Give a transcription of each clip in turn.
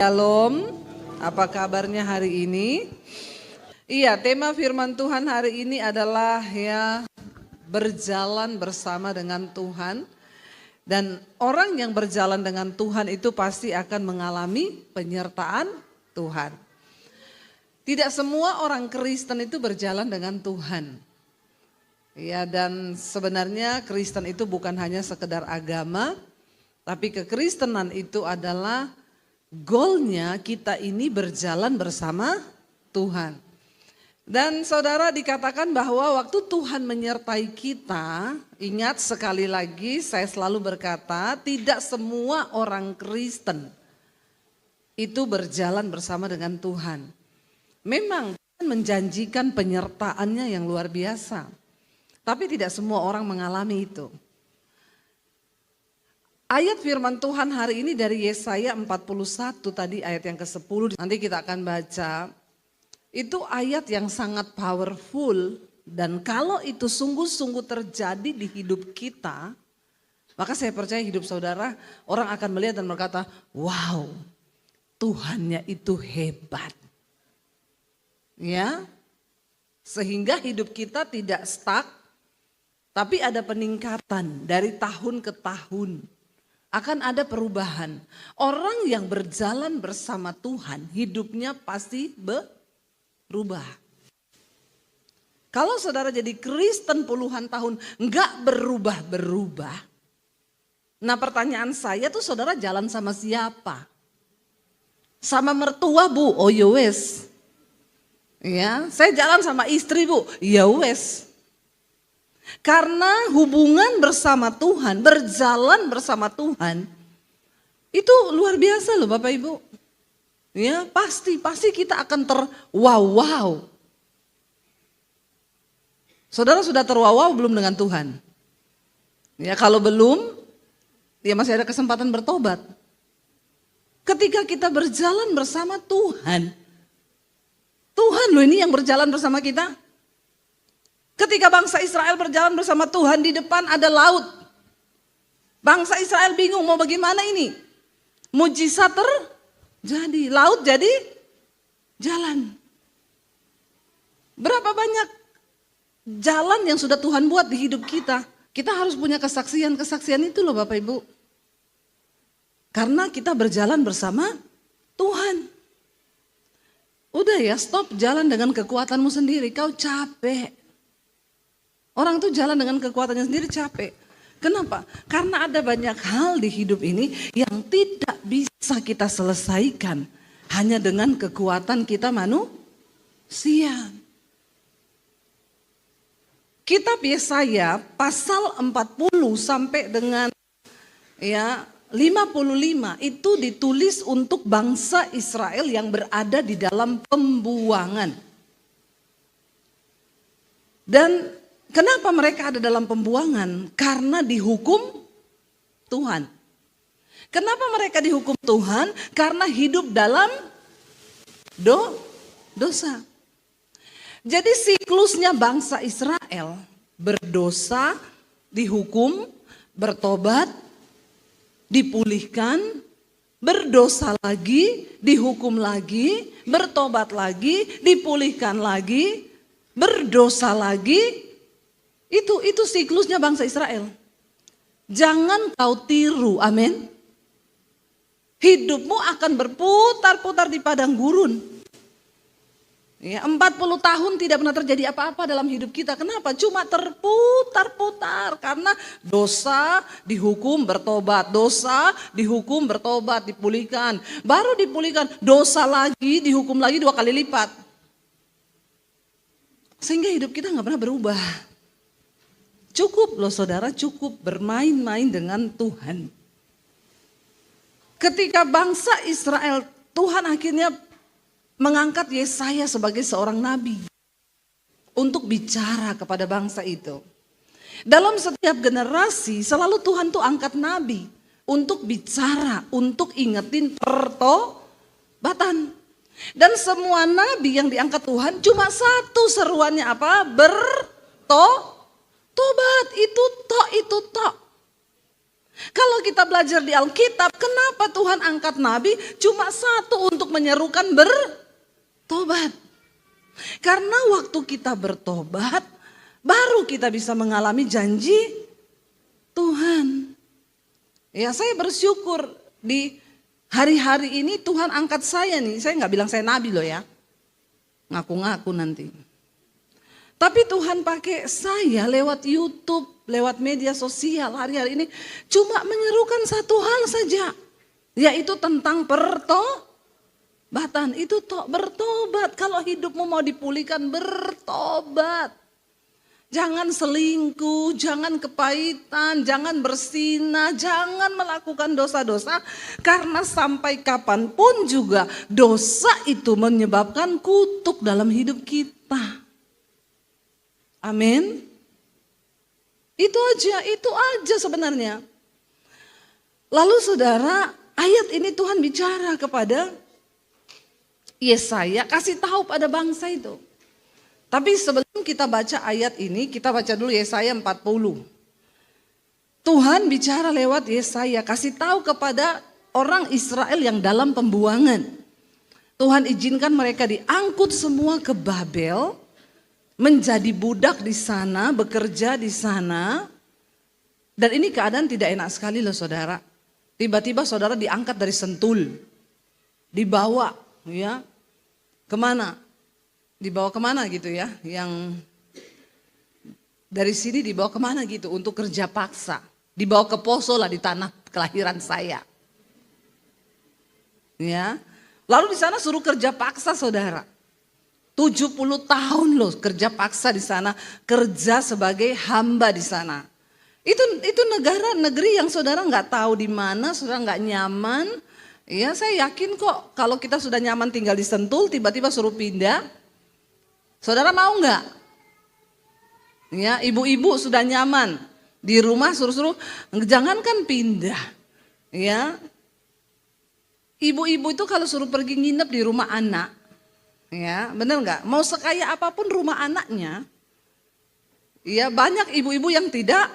Shalom, apa kabarnya hari ini? Iya, tema firman Tuhan hari ini adalah berjalan bersama dengan Tuhan. Dan orang yang berjalan dengan Tuhan itu pasti akan mengalami penyertaan Tuhan. Tidak semua orang Kristen itu berjalan dengan Tuhan. Ya, dan sebenarnya Kristen itu bukan hanya sekedar agama, tapi kekristenan itu adalah goalnya kita ini berjalan bersama Tuhan. Dan saudara, dikatakan bahwa waktu Tuhan menyertai kita, ingat sekali lagi saya selalu berkata, tidak semua orang Kristen itu berjalan bersama dengan Tuhan. Memang Tuhan menjanjikan penyertaannya yang luar biasa, tapi tidak semua orang mengalami itu. Ayat firman Tuhan hari ini dari Yesaya 41 tadi ayat yang ke-10, nanti kita akan baca. Itu ayat yang sangat powerful dan kalau itu sungguh-sungguh terjadi di hidup kita, maka saya percaya hidup saudara, orang akan melihat dan berkata, wow, Tuhannya itu hebat. Ya, sehingga hidup kita tidak stuck, tapi ada peningkatan dari tahun ke tahun. Akan ada perubahan. Orang yang berjalan bersama Tuhan, hidupnya pasti berubah. Kalau saudara jadi Kristen puluhan tahun, enggak berubah-berubah. Nah, pertanyaan saya tuh saudara jalan sama siapa? Sama mertua, Bu? Oh ya wes. Ya, saya jalan sama istri, Bu. Ya wes. Karena hubungan bersama Tuhan, berjalan bersama Tuhan, itu luar biasa loh Bapak Ibu. Ya, pasti kita akan terwow. Saudara sudah terwow belum dengan Tuhan? Ya, kalau belum, ya masih ada kesempatan bertobat. Ketika kita berjalan bersama Tuhan, Tuhan loh ini yang berjalan bersama kita. Ketika bangsa Israel berjalan bersama Tuhan, di depan ada laut. Bangsa Israel bingung mau bagaimana ini. Mujizat terjadi, laut jadi jalan. Berapa banyak jalan yang sudah Tuhan buat di hidup kita. Kita harus punya kesaksian-kesaksian itu loh Bapak Ibu. Karena kita berjalan bersama Tuhan. Udah ya, stop jalan dengan kekuatanmu sendiri, kau capek. Orang tuh jalan dengan kekuatannya sendiri capek. Kenapa? Karena ada banyak hal di hidup ini yang tidak bisa kita selesaikan hanya dengan kekuatan kita manusia. Kitab Yesaya pasal 40 sampai dengan 55 itu ditulis untuk bangsa Israel yang berada di dalam pembuangan. Dan kenapa mereka ada dalam pembuangan? Karena dihukum Tuhan. Kenapa mereka dihukum Tuhan? Karena hidup dalam dosa. Jadi siklusnya bangsa Israel berdosa, dihukum, bertobat, dipulihkan, berdosa lagi, dihukum lagi, bertobat lagi, dipulihkan lagi, berdosa lagi. Itu siklusnya bangsa Israel. Jangan kau tiru, amin. Hidupmu akan berputar-putar di padang gurun. Ya, 40 tahun tidak pernah terjadi apa-apa dalam hidup kita. Kenapa? Cuma terputar-putar. Karena dosa, dihukum, bertobat. Dosa, dihukum, bertobat, dipulihkan. Baru dipulihkan, dosa lagi, dihukum lagi 2 kali lipat. Sehingga hidup kita gak pernah berubah. Cukup loh saudara, cukup bermain-main dengan Tuhan. Ketika bangsa Israel, Tuhan akhirnya mengangkat Yesaya sebagai seorang nabi untuk bicara kepada bangsa itu. Dalam setiap generasi selalu Tuhan tuh angkat nabi untuk bicara, untuk ingetin pertobatan. Dan semua nabi yang diangkat Tuhan cuma satu seruannya apa? Tobat, itu tok. Kalau kita belajar di Alkitab, kenapa Tuhan angkat nabi cuma satu untuk menyerukan bertobat? Karena waktu kita bertobat, baru kita bisa mengalami janji Tuhan. Ya, saya bersyukur di hari-hari ini Tuhan angkat saya nih. Saya nggak bilang saya nabi loh ya. Ngaku-ngaku nanti. Tapi Tuhan pakai saya lewat YouTube, lewat media sosial hari-hari ini. Cuma menyerukan satu hal saja. Yaitu tentang pertobatan. Itu bertobat. Kalau hidupmu mau dipulihkan, bertobat. Jangan selingkuh, jangan kepahitan, jangan bersinah, jangan melakukan dosa-dosa. Karena sampai kapanpun juga dosa itu menyebabkan kutuk dalam hidup kita. Amin. Itu aja sebenarnya. Lalu saudara, ayat ini Tuhan bicara kepada Yesaya, kasih tahu pada bangsa itu. Tapi sebelum kita baca ayat ini, kita baca dulu Yesaya 40. Tuhan bicara lewat Yesaya, kasih tahu kepada orang Israel yang dalam pembuangan. Tuhan izinkan mereka diangkut semua ke Babel, menjadi budak di sana, bekerja di sana. Dan ini keadaan tidak enak sekali loh saudara. Tiba-tiba saudara diangkat dari Sentul, dibawa ya kemana? Dibawa kemana gitu ya, yang dari sini dibawa kemana gitu untuk kerja paksa. Dibawa ke Poso lah, di tanah kelahiran saya. Ya, lalu di sana suruh kerja paksa saudara. 70 tahun loh kerja paksa di sana, kerja sebagai hamba di sana. Itu negeri yang saudara nggak tahu di mana, saudara nggak nyaman. Ya, saya yakin kok kalau kita sudah nyaman tinggal di Sentul, tiba-tiba suruh pindah. Saudara mau nggak? Ya, ibu-ibu sudah nyaman di rumah, suruh-suruh, jangankan pindah. Ya, ibu-ibu itu kalau suruh pergi nginep di rumah anak, ya, benar nggak? Mau sekaya apapun rumah anaknya, ya banyak ibu-ibu yang tidak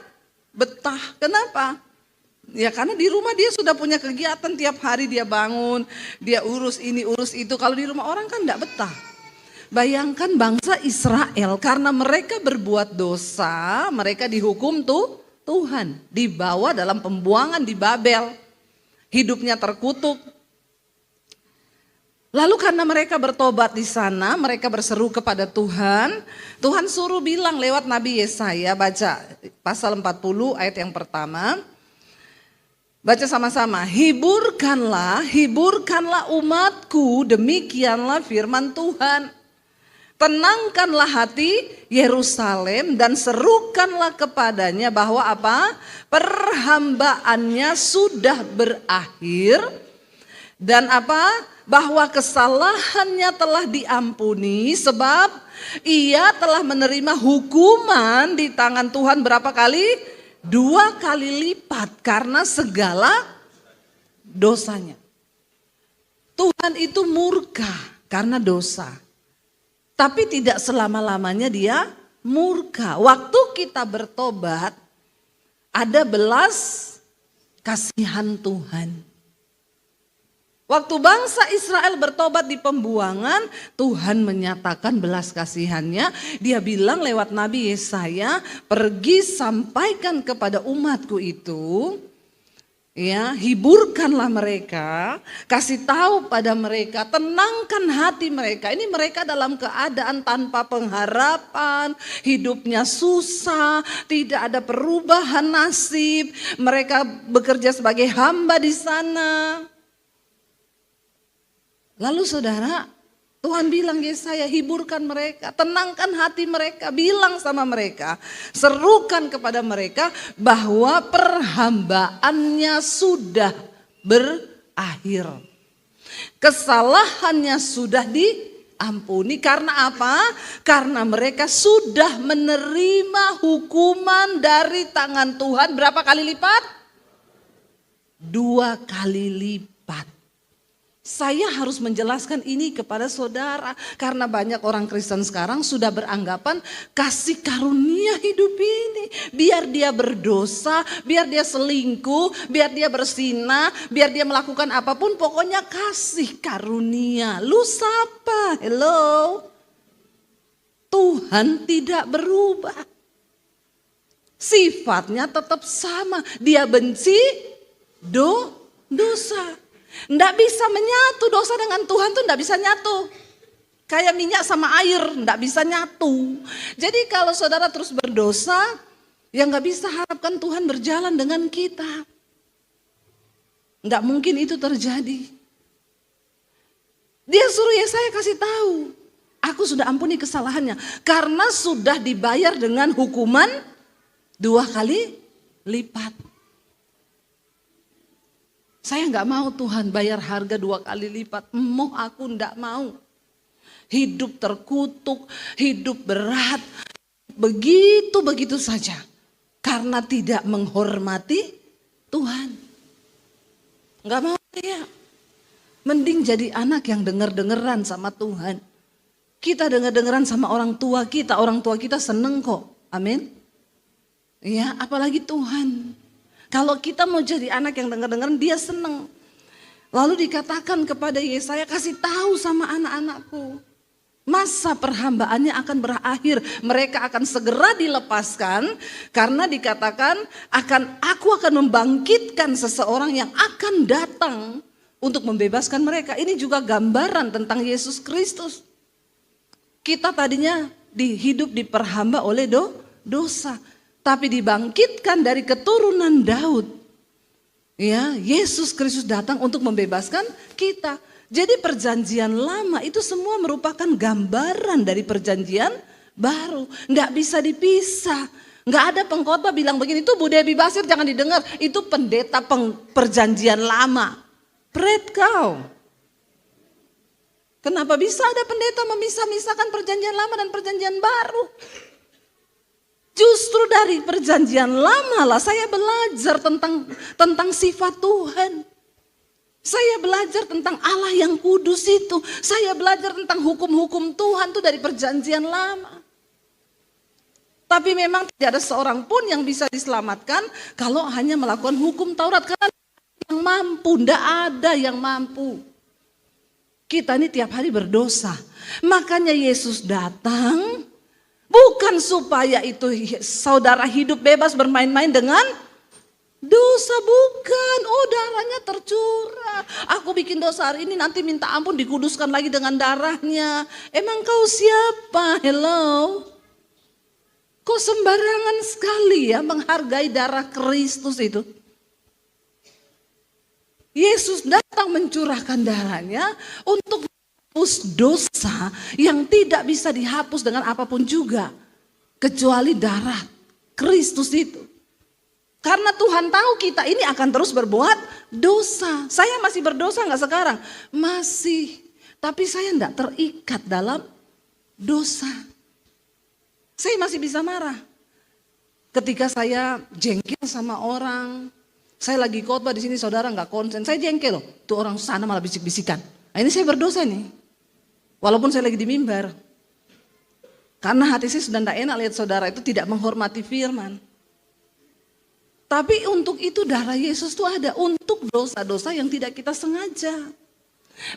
betah. Kenapa? Ya karena di rumah dia sudah punya kegiatan tiap hari, dia bangun, dia urus ini, urus itu. Kalau di rumah orang kan nggak betah. Bayangkan bangsa Israel, karena mereka berbuat dosa, mereka dihukum Tuhan. Dibawa dalam pembuangan di Babel. Hidupnya terkutuk. Lalu karena mereka bertobat di sana, mereka berseru kepada Tuhan. Tuhan suruh bilang lewat Nabi Yesaya, baca pasal 40 ayat yang pertama. Baca sama-sama, hiburkanlah umatku, demikianlah firman Tuhan. Tenangkanlah hati Yerusalem dan serukanlah kepadanya bahwa apa? Perhambaannya sudah berakhir dan apa? Bahwa kesalahannya telah diampuni sebab ia telah menerima hukuman di tangan Tuhan berapa kali? 2 kali lipat karena segala dosanya. Tuhan itu murka karena dosa. Tapi tidak selama-lamanya dia murka. Waktu kita bertobat, ada belas kasihan Tuhan. Waktu bangsa Israel bertobat di pembuangan, Tuhan menyatakan belas kasihannya. Dia bilang lewat Nabi Yesaya, pergi sampaikan kepada umatku itu, ya, hiburkanlah mereka, kasih tahu pada mereka, tenangkan hati mereka. Ini mereka dalam keadaan tanpa pengharapan, hidupnya susah, tidak ada perubahan nasib. Mereka bekerja sebagai hamba di sana. Lalu saudara, Tuhan bilang Yesaya, hiburkan mereka, tenangkan hati mereka, bilang sama mereka, serukan kepada mereka bahwa perhambaannya sudah berakhir. Kesalahannya sudah diampuni. Karena apa? Karena mereka sudah menerima hukuman dari tangan Tuhan berapa kali lipat? 2 kali lipat. Saya harus menjelaskan ini kepada saudara. Karena banyak orang Kristen sekarang sudah beranggapan kasih karunia hidup ini. Biar dia berdosa, biar dia selingkuh, biar dia bersinah, biar dia melakukan apapun. Pokoknya kasih karunia. Lu siapa? Hello? Tuhan tidak berubah. Sifatnya tetap sama. Dia benci dosa. Nggak bisa menyatu, dosa dengan Tuhan tuh nggak bisa nyatu. Kayak minyak sama air, nggak bisa nyatu. Jadi kalau saudara terus berdosa, ya nggak bisa harapkan Tuhan berjalan dengan kita. Nggak mungkin itu terjadi. Dia suruh Yesaya kasih tahu, aku sudah ampuni kesalahannya. Karena sudah dibayar dengan hukuman 2 kali lipat. Saya nggak mau Tuhan bayar harga 2 kali lipat. Aku nggak mau. Hidup terkutuk, hidup berat. Begitu saja. Karena tidak menghormati Tuhan. Nggak mau ya. Mending jadi anak yang denger-dengeran sama Tuhan. Kita denger-dengeran sama orang tua kita seneng kok. Amin. Ya, apalagi Tuhan. Kalau kita mau jadi anak yang dengar-dengaran, dia senang. Lalu dikatakan kepada Yesaya, kasih tahu sama anak-anakku. Masa perhambaannya akan berakhir. Mereka akan segera dilepaskan. Karena dikatakan, aku akan membangkitkan seseorang yang akan datang untuk membebaskan mereka. Ini juga gambaran tentang Yesus Kristus. Kita tadinya hidup diperhamba oleh dosa. Tapi dibangkitkan dari keturunan Daud. Ya, Yesus Kristus datang untuk membebaskan kita. Jadi perjanjian lama itu semua merupakan gambaran dari perjanjian baru. Nggak bisa dipisah. Nggak ada pengkhotbah bilang begini, itu Bu Debbie Basir jangan didengar. Itu pendeta perjanjian lama. Pret kau. Kenapa bisa ada pendeta memisah-misahkan perjanjian lama dan perjanjian baru? Justru dari perjanjian lama lah saya belajar tentang sifat Tuhan. Saya belajar tentang Allah yang kudus itu. Saya belajar tentang hukum-hukum Tuhan itu dari perjanjian lama. Tapi memang tidak ada seorang pun yang bisa diselamatkan kalau hanya melakukan hukum Taurat. Karena yang mampu, tidak ada yang mampu. Kita ini tiap hari berdosa. Makanya Yesus datang. Bukan supaya itu saudara hidup bebas bermain-main dengan dosa, bukan. Oh, darahnya tercurah. Aku bikin dosa hari ini, nanti minta ampun dikuduskan lagi dengan darahnya. Emang kau siapa? Hello? Kok sembarangan sekali ya menghargai darah Kristus itu? Yesus datang mencurahkan darahnya untuk hapus dosa yang tidak bisa dihapus dengan apapun juga. Kecuali darah Kristus itu. Karena Tuhan tahu kita ini akan terus berbuat dosa. Saya masih berdosa gak sekarang? Masih. Tapi saya tidak terikat dalam dosa. Saya masih bisa marah. Ketika saya jengkel sama orang. Saya lagi khotbah di sini, saudara gak konsen. Saya jengkel loh. Tuh orang sana malah bisik-bisikan. Nah, ini saya berdosa nih. Walaupun saya lagi di mimbar. Karena hati saya sudah tidak enak lihat saudara itu tidak menghormati firman. Tapi untuk itu darah Yesus itu ada. Untuk dosa-dosa yang tidak kita sengaja.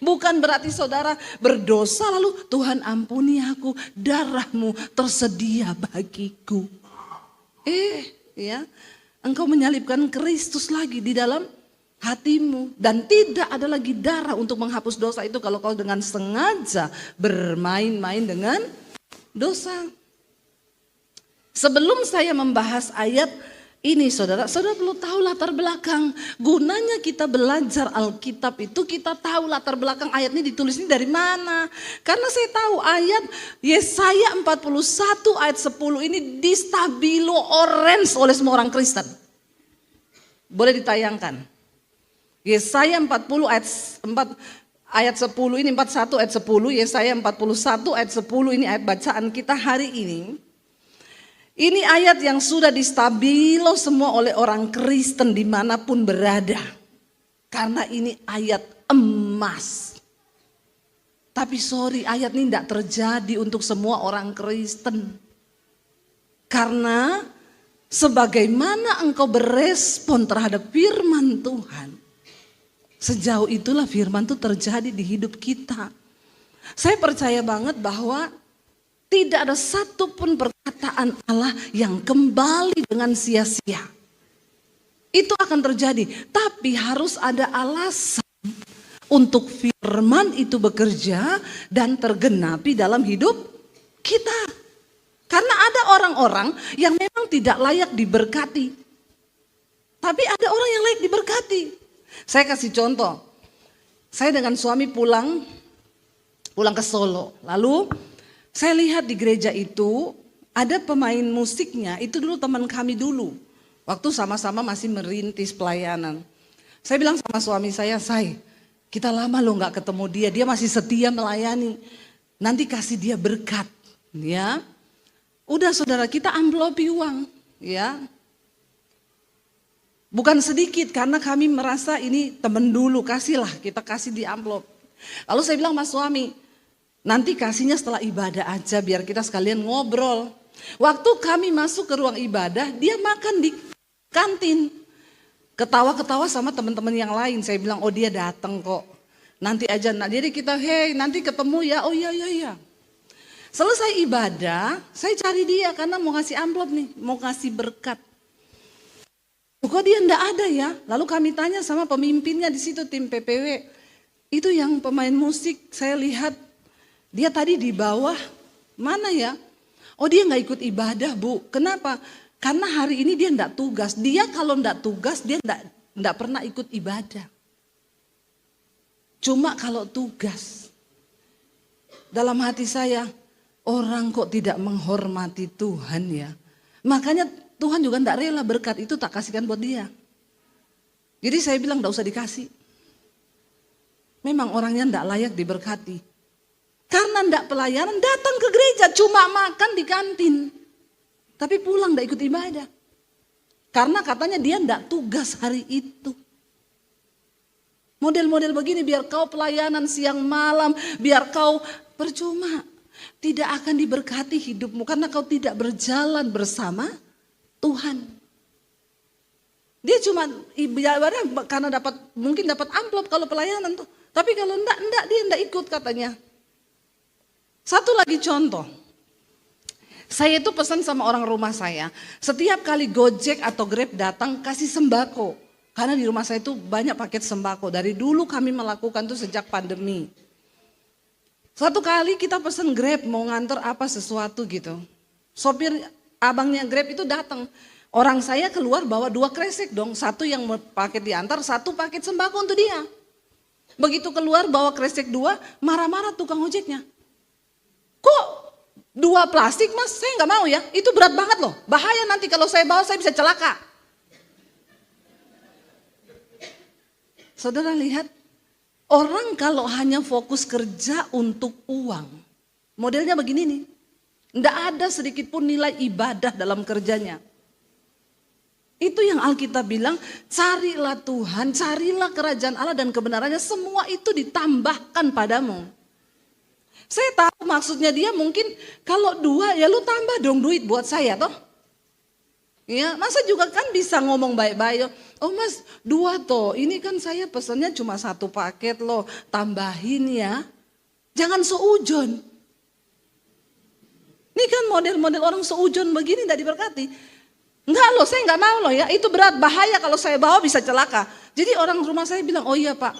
Bukan berarti saudara berdosa lalu Tuhan ampuni aku. Darahmu tersedia bagiku. Ya, engkau menyalibkan Kristus lagi di dalam hatimu. Dan tidak ada lagi darah untuk menghapus dosa itu kalau kau dengan sengaja bermain-main dengan dosa. Sebelum saya membahas ayat ini saudara perlu tahu latar belakang. Gunanya kita belajar Alkitab itu kita tahu latar belakang ayat ini ditulis ini dari mana. Karena saya tahu ayat Yesaya 41 ayat 10 ini distabilo orange oleh semua orang Kristen. Boleh ditayangkan. Yesaya 40 ayat 10 ini 41 ayat 10, Yesaya 41 ayat 10 ini ayat bacaan kita hari ini. Ini ayat yang sudah distabilo semua oleh orang Kristen dimanapun berada. Karena ini ayat emas. Tapi sorry, ayat ini tidak terjadi untuk semua orang Kristen. Karena sebagaimana engkau berespon terhadap firman Tuhan, sejauh itulah firman itu terjadi di hidup kita. Saya percaya banget bahwa tidak ada satupun perkataan Allah yang kembali dengan sia-sia. Itu akan terjadi, tapi harus ada alasan untuk firman itu bekerja dan tergenapi dalam hidup kita. Karena ada orang-orang yang memang tidak layak diberkati. Tapi ada orang yang layak diberkati. Saya kasih contoh. Saya dengan suami pulang ke Solo. Lalu saya lihat di gereja itu ada pemain musiknya. Itu dulu teman kami dulu. Waktu sama-sama masih merintis pelayanan. Saya bilang sama suami saya, kita lama loh gak ketemu dia. Dia masih setia melayani. Nanti kasih dia berkat. Ya. Udah saudara, kita amplopi uang, ya. Bukan sedikit karena kami merasa ini temen dulu, kasihlah, kita kasih di amplop. Lalu saya bilang sama suami, nanti kasihnya setelah ibadah aja biar kita sekalian ngobrol. Waktu kami masuk ke ruang ibadah, dia makan di kantin. Ketawa-ketawa sama teman-teman yang lain. Saya bilang, oh dia datang kok. Nanti aja, jadi kita, nanti ketemu ya, oh iya. Selesai ibadah, saya cari dia karena mau ngasih amplop nih, mau ngasih berkat. Kok dia enggak ada ya? Lalu kami tanya sama pemimpinnya di situ, tim PPW. Itu yang pemain musik, saya lihat dia tadi di bawah, mana ya? Oh dia enggak ikut ibadah Bu, kenapa? Karena hari ini dia enggak tugas. Dia kalau enggak tugas, dia enggak pernah ikut ibadah. Cuma kalau tugas. Dalam hati saya, orang kok tidak menghormati Tuhan ya. Makanya Tuhan juga tidak rela berkat itu tak kasihkan buat dia. Jadi saya bilang tidak usah dikasih. Memang orangnya tidak layak diberkati. Karena tidak pelayanan datang ke gereja cuma makan di kantin. Tapi pulang tidak ikut ibadah. Karena katanya dia tidak tugas hari itu. Model-model begini biar kau pelayanan siang malam. Biar kau percuma. Tidak akan diberkati hidupmu karena kau tidak berjalan bersama Tuhan. Dia cuma ibadah karena mungkin dapat amplop kalau pelayanan tuh. Tapi kalau enggak dia enggak ikut katanya. Satu lagi contoh. Saya itu pesan sama orang rumah saya. Setiap kali Gojek atau Grab datang kasih sembako. Karena di rumah saya itu banyak paket sembako. Dari dulu kami melakukan itu sejak pandemi. Satu kali kita pesan Grab mau nganter apa sesuatu gitu. Sopir abangnya Grab itu datang. Orang saya keluar bawa 2 kresek dong. Satu yang paket diantar, 1 paket sembako untuk dia. Begitu keluar bawa kresek 2, marah-marah tukang ojeknya. Kok 2 plastik mas? Saya nggak mau ya. Itu berat banget loh. Bahaya nanti kalau saya bawa saya bisa celaka. Saudara lihat. Orang kalau hanya fokus kerja untuk uang, modelnya begini nih, enggak ada sedikit pun nilai ibadah dalam kerjanya. Itu yang Alkitab bilang, carilah Tuhan, carilah kerajaan Allah dan kebenarannya, semua itu ditambahkan padamu. Saya tahu maksudnya dia mungkin kalau 2 ya lu tambah dong duit buat saya toh. Ya, masa juga kan bisa ngomong baik-baik. Oh mas 2 toh, ini kan saya pesannya cuma 1 paket loh, tambahin ya. Jangan seujon. Ini kan model-model orang seujon begini tidak diberkati. Enggak loh, saya enggak mau loh ya, itu berat, bahaya kalau saya bawa bisa celaka. Jadi orang rumah saya bilang, oh iya pak,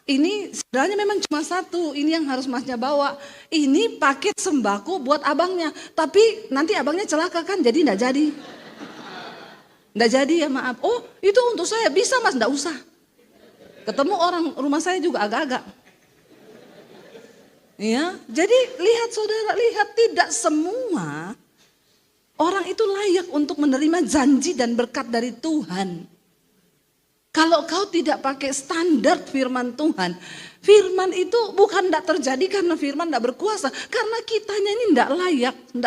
ini sebenarnya memang cuma 1, ini yang harus masnya bawa. Ini paket sembako buat abangnya, tapi nanti abangnya celaka kan, jadi enggak jadi. Enggak jadi ya maaf. Oh itu untuk saya, bisa mas, enggak usah. Ketemu orang rumah saya juga agak-agak. Ya, jadi lihat saudara, lihat tidak semua orang itu layak untuk menerima janji dan berkat dari Tuhan. Kalau kau tidak pakai standar firman Tuhan, firman itu bukan tidak terjadi karena firman tidak berkuasa. Karena kitanya ini tidak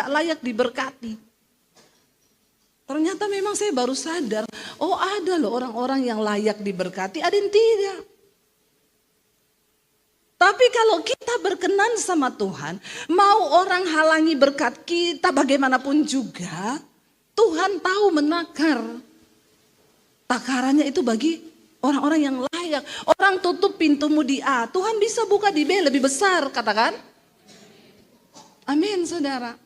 layak diberkati. Ternyata memang saya baru sadar, oh ada loh orang-orang yang layak diberkati, ada yang tidak. Tapi kalau kita berkenan sama Tuhan, mau orang halangi berkat kita bagaimanapun juga, Tuhan tahu menakar. Takarannya itu bagi orang-orang yang layak. Orang tutup pintumu di A, Tuhan bisa buka di B lebih besar, katakan. Amin, saudara.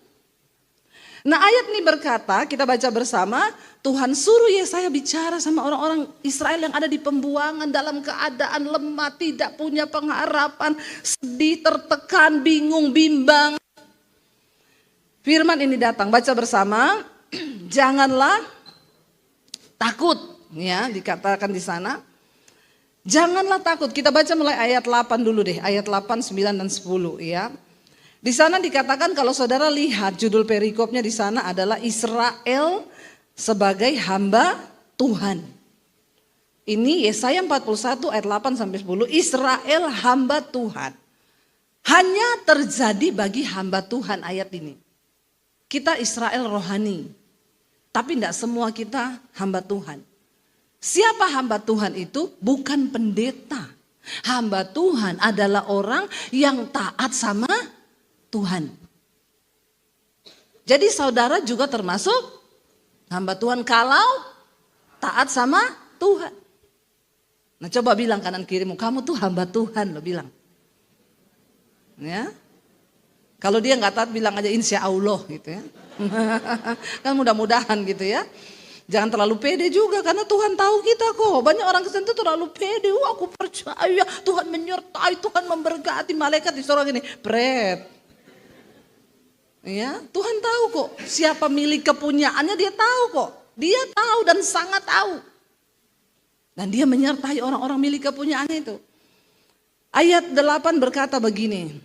Nah, ayat ini berkata, kita baca bersama, Tuhan suruh Yesaya bicara sama orang-orang Israel yang ada di pembuangan dalam keadaan lemah, tidak punya pengharapan, sedih, tertekan, bingung, bimbang. Firman ini datang, baca bersama, janganlah takut, ya, dikatakan di sana. Janganlah takut. Kita baca mulai ayat 8 dulu deh, ayat 8, 9 dan 10, ya. Di sana dikatakan kalau saudara lihat judul perikopnya di sana adalah Israel sebagai hamba Tuhan. Ini Yesaya 41 ayat 8 sampai 10, Israel hamba Tuhan. Hanya terjadi bagi hamba Tuhan ayat ini. Kita Israel rohani, tapi tidak semua kita hamba Tuhan. Siapa hamba Tuhan itu? Bukan pendeta. Hamba Tuhan adalah orang yang taat sama Tuhan. Jadi saudara juga termasuk hamba Tuhan kalau taat sama Tuhan. Nah, coba bilang kanan kirimu, kamu tuh hamba Tuhan, lo bilang. Ya. Kalau dia nggak taat bilang aja insya Allah gitu ya. Kan mudah-mudahan gitu ya. Jangan terlalu pede juga karena Tuhan tahu kita kok. Banyak orang Kristen itu terlalu pede. Wah, aku percaya Tuhan menyertai, Tuhan memberkati, malaikat disuruh gini. Pret. Ya, Tuhan tahu kok siapa milik kepunyaannya, dia tahu kok. Dia tahu dan sangat tahu. Dan dia menyertai orang-orang milik kepunyaannya itu. Ayat 8 berkata begini.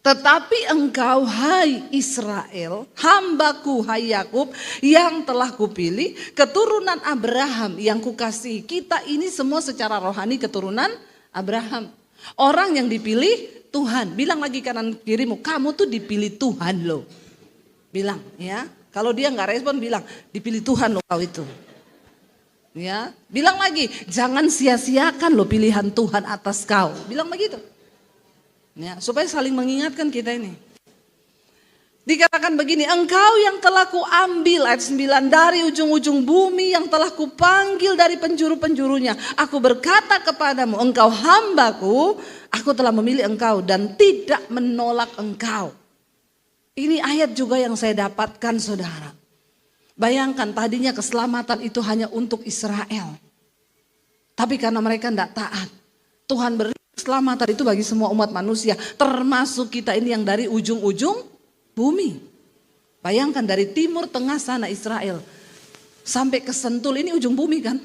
Tetapi engkau hai Israel, hambaku hai Yakub yang telah kupilih, keturunan Abraham yang kukasihi. Kita ini semua secara rohani keturunan Abraham. Orang yang dipilih Tuhan. Bilang lagi kanan kirimu, kamu tuh dipilih Tuhan loh. Bilang ya. Kalau dia nggak respon bilang, dipilih Tuhan loh kau itu. Ya, bilang lagi, jangan sia-siakan loh pilihan Tuhan atas kau. Bilang begitu. Ya, supaya saling mengingatkan kita ini. Dikatakan begini, engkau yang telah kuambil, ayat 9, dari ujung-ujung bumi yang telah kupanggil dari penjuru-penjurunya. Aku berkata kepadamu, engkau hambaku, aku telah memilih engkau dan tidak menolak engkau. Ini ayat juga yang saya dapatkan saudara. Bayangkan tadinya keselamatan itu hanya untuk Israel. Tapi karena mereka tidak taat, Tuhan beri keselamatan itu bagi semua umat manusia. Termasuk kita ini yang dari ujung-ujung bumi. Bayangkan dari timur tengah sana Israel. Sampai ke Sentul ini ujung bumi kan.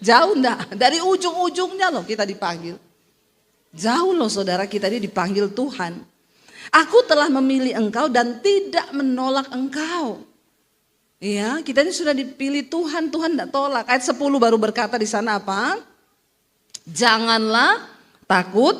Jauh enggak? Dari ujung-ujungnya loh kita dipanggil. Jauh loh saudara, kita ini dipanggil Tuhan. Aku telah memilih engkau dan tidak menolak engkau. Ya, kita ini sudah dipilih Tuhan, Tuhan tidak tolak. Ayat 10 baru berkata di sana apa? Janganlah takut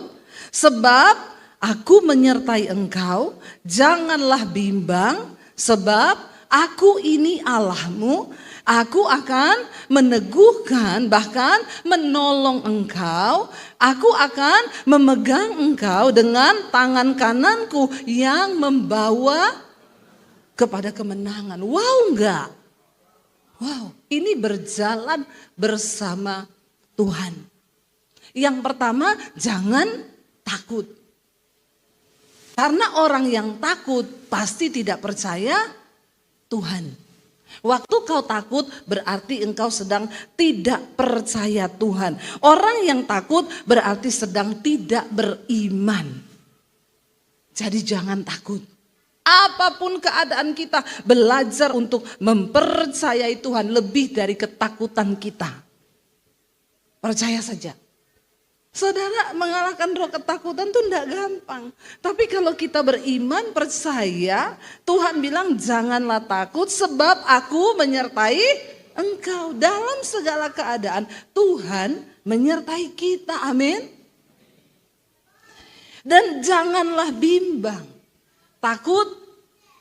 sebab aku menyertai engkau, janganlah bimbang sebab aku ini Allahmu, aku akan meneguhkan bahkan menolong engkau, aku akan memegang engkau dengan tangan kananku yang membawa kepada kemenangan. Wow enggak? Wow, ini berjalan bersama Tuhan. Yang pertama, jangan takut. Karena orang yang takut pasti tidak percaya Tuhan. Waktu kau takut berarti engkau sedang tidak percaya Tuhan. Orang yang takut berarti sedang tidak beriman. Jadi jangan takut. Apapun keadaan kita, belajar untuk mempercayai Tuhan lebih dari ketakutan kita. Percaya saja. Saudara, mengalahkan roh ketakutan itu tidak gampang. Tapi kalau kita beriman, percaya, Tuhan bilang janganlah takut sebab aku menyertai engkau. Dalam segala keadaan Tuhan menyertai kita, amin. Dan janganlah bimbang. Takut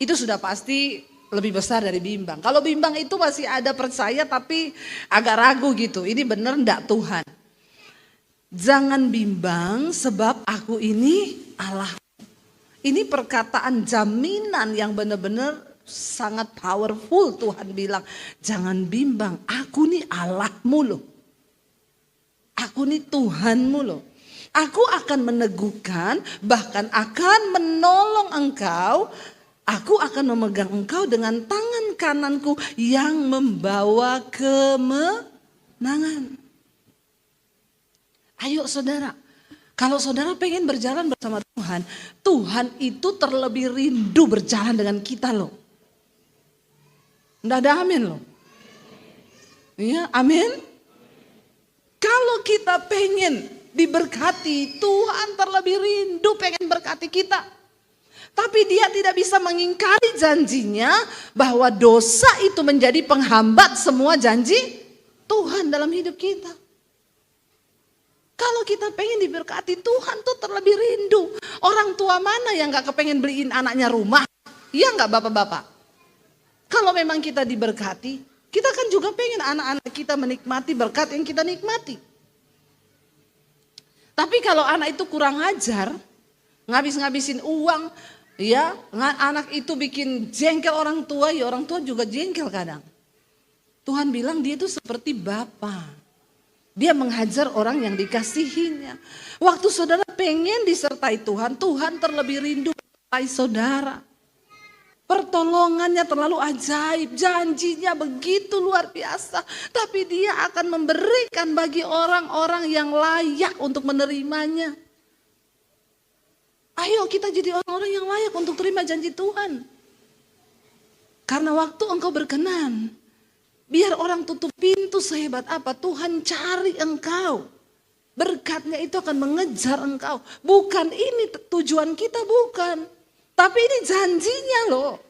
itu sudah pasti lebih besar dari bimbang. Kalau bimbang itu masih ada percaya tapi agak ragu gitu. Ini benar enggak Tuhan? Jangan bimbang sebab aku ini Allah. Ini perkataan jaminan yang benar-benar sangat powerful. Tuhan bilang, jangan bimbang, aku nih Allahmu loh. Aku nih Tuhanmu loh. Aku akan meneguhkan, bahkan akan menolong engkau. Aku akan memegang engkau dengan tangan kananku yang membawa kemenangan. Ayo saudara, kalau saudara pengen berjalan bersama Tuhan, Tuhan itu terlebih rindu berjalan dengan kita loh. Nggak ada amin loh. Iya, amin. Kalau kita pengen diberkati, Tuhan terlebih rindu pengen berkati kita. Tapi dia tidak bisa mengingkari janjinya bahwa dosa itu menjadi penghambat semua janji Tuhan dalam hidup kita. Kalau kita pengen diberkati, Tuhan tuh terlebih rindu. Orang tua mana yang gak kepengen beliin anaknya rumah? Iya gak bapak-bapak? Kalau memang kita diberkati, kita kan juga pengen anak-anak kita menikmati berkat yang kita nikmati. Tapi kalau anak itu kurang ajar, ngabis-ngabisin uang, ya anak itu bikin jengkel orang tua, ya orang tua juga jengkel kadang. Tuhan bilang dia itu seperti bapa. Dia menghajar orang yang dikasihinya. Waktu saudara pengen disertai Tuhan, Tuhan terlebih rindu menyertai saudara. Pertolongannya terlalu ajaib, janjinya begitu luar biasa. Tapi dia akan memberikan bagi orang-orang yang layak untuk menerimanya. Ayo kita jadi orang-orang yang layak untuk terima janji Tuhan. Karena waktu engkau berkenan, biar orang tutup pintu sehebat apa, Tuhan cari engkau. Berkatnya itu akan mengejar engkau. Bukan ini tujuan kita, bukan. Tapi ini janjinya loh.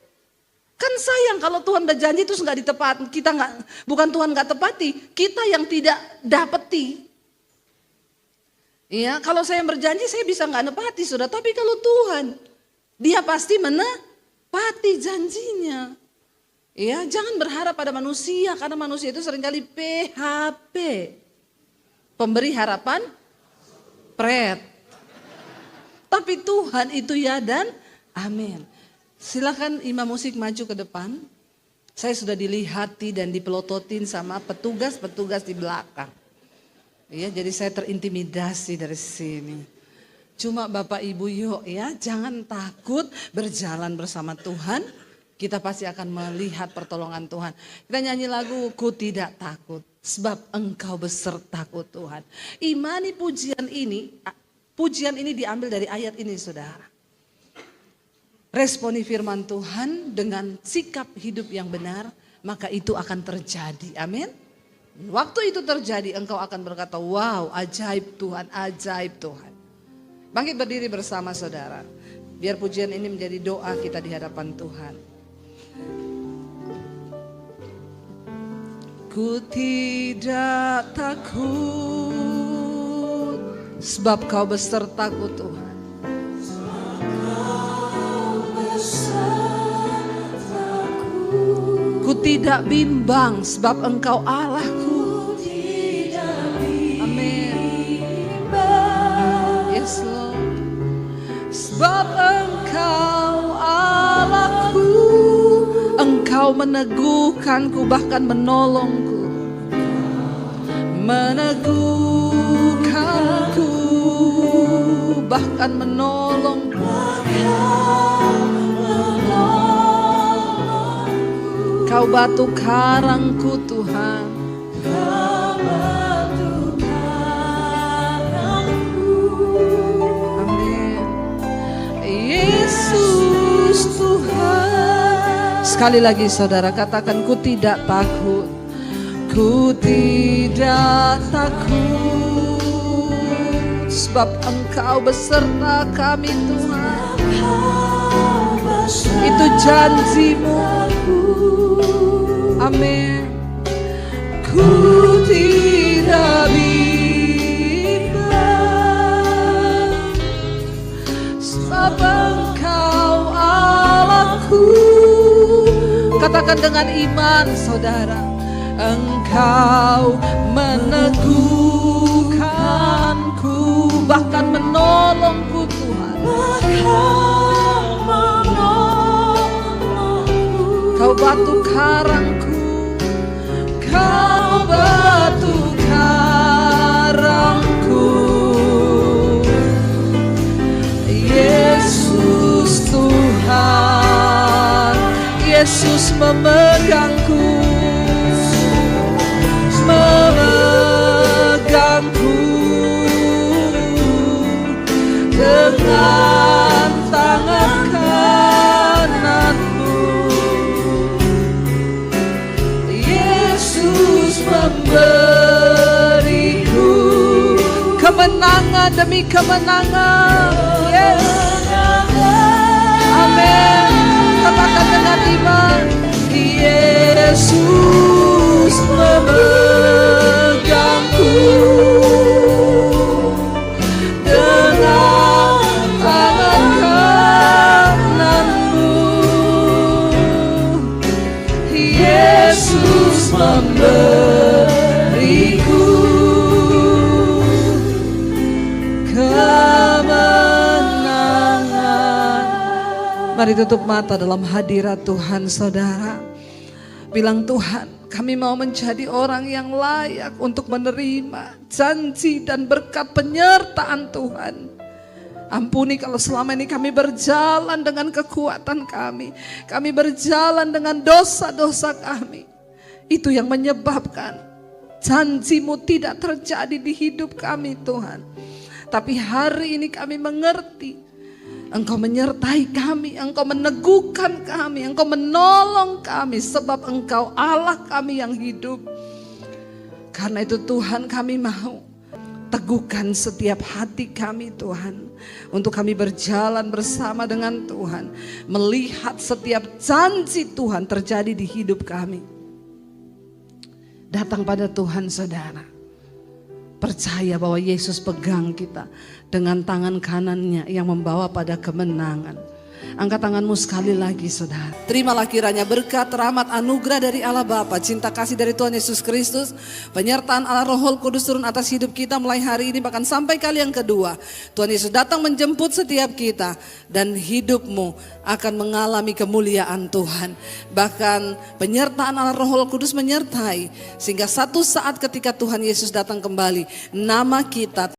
Kan sayang kalau Tuhan udah janji terus gak ditepati. Kita nggak, bukan Tuhan gak tepati, kita yang tidak dapeti. Iya, kalau saya berjanji saya bisa gak nepati sudah. Tapi kalau Tuhan, dia pasti menepati janjinya. Ya, jangan berharap pada manusia karena manusia itu seringkali PHP. Pemberi harapan pret. Tapi Tuhan itu ya dan amin. Silakan imam musik maju ke depan. Saya sudah dilihati dan dipelototin sama petugas-petugas di belakang. Ya, jadi saya terintimidasi dari sini. Cuma Bapak Ibu yuk ya, jangan takut berjalan bersama Tuhan. Kita pasti akan melihat pertolongan Tuhan. Kita nyanyi lagu, ku tidak takut sebab engkau besertaku Tuhan. Imani pujian ini diambil dari ayat ini saudara. Responi firman Tuhan dengan sikap hidup yang benar, maka itu akan terjadi. Amin. Waktu itu terjadi engkau akan berkata, wow ajaib Tuhan, ajaib Tuhan. Bangkit berdiri bersama saudara. Biar pujian ini menjadi doa kita di hadapan Tuhan. Ku tidak takut sebab kau besertaku Tuhan. Ku tidak bimbang sebab engkau Allahku. Amin. Yes Lord. Sebab engkau Allahku. Engkau meneguhkanku bahkan menolongku. Meneguhkanku bahkan menolongku. Kau batu karangku Tuhan. Amin. Yesus Tuhan. Sekali lagi saudara katakan, ku tidak takut. Ku tidak takut sebab engkau beserta kami Tuhan. Itu janjimu. Amin. Ku tidak bimbang sebab engkau Allahku. Katakan dengan iman saudara. Engkau meneguhkanku bahkan menolongku Tuhan. Kau batu karangku, Kau batu karangku. Yesus Tuhan, Yesus memegangku, dengan tangan kananmu. Yesus memberiku kemenangan demi kemenangan. Yes. Amin. Katakan dengan iman. Yesus memegangku dengan tangan kananmu. Yesus memberiku kemenangan. Mari tutup mata dalam hadirat Tuhan, saudara. Bilang, Tuhan, kami mau menjadi orang yang layak untuk menerima janji dan berkat penyertaan Tuhan. Ampuni kalau selama ini kami berjalan dengan kekuatan kami. Kami berjalan dengan dosa-dosa kami. Itu yang menyebabkan janji-Mu tidak terjadi di hidup kami, Tuhan. Tapi hari ini kami mengerti Engkau menyertai kami, Engkau meneguhkan kami, Engkau menolong kami, sebab Engkau Allah kami yang hidup. Karena itu Tuhan, kami mau teguhkan setiap hati kami Tuhan, untuk kami berjalan bersama dengan Tuhan, melihat setiap janji Tuhan terjadi di hidup kami. Datang pada Tuhan, saudara. Percaya bahwa Yesus pegang kita dengan tangan kanannya yang membawa pada kemenangan. Angkat tanganmu sekali lagi, saudara. Terimalah kiranya berkat, rahmat, anugerah dari Allah Bapa, cinta kasih dari Tuhan Yesus Kristus, penyertaan Allah Roh Kudus turun atas hidup kita mulai hari ini bahkan sampai kali yang kedua. Tuhan Yesus datang menjemput setiap kita dan hidupmu akan mengalami kemuliaan Tuhan. Bahkan penyertaan Allah Roh Kudus menyertai, sehingga satu saat ketika Tuhan Yesus datang kembali, nama kita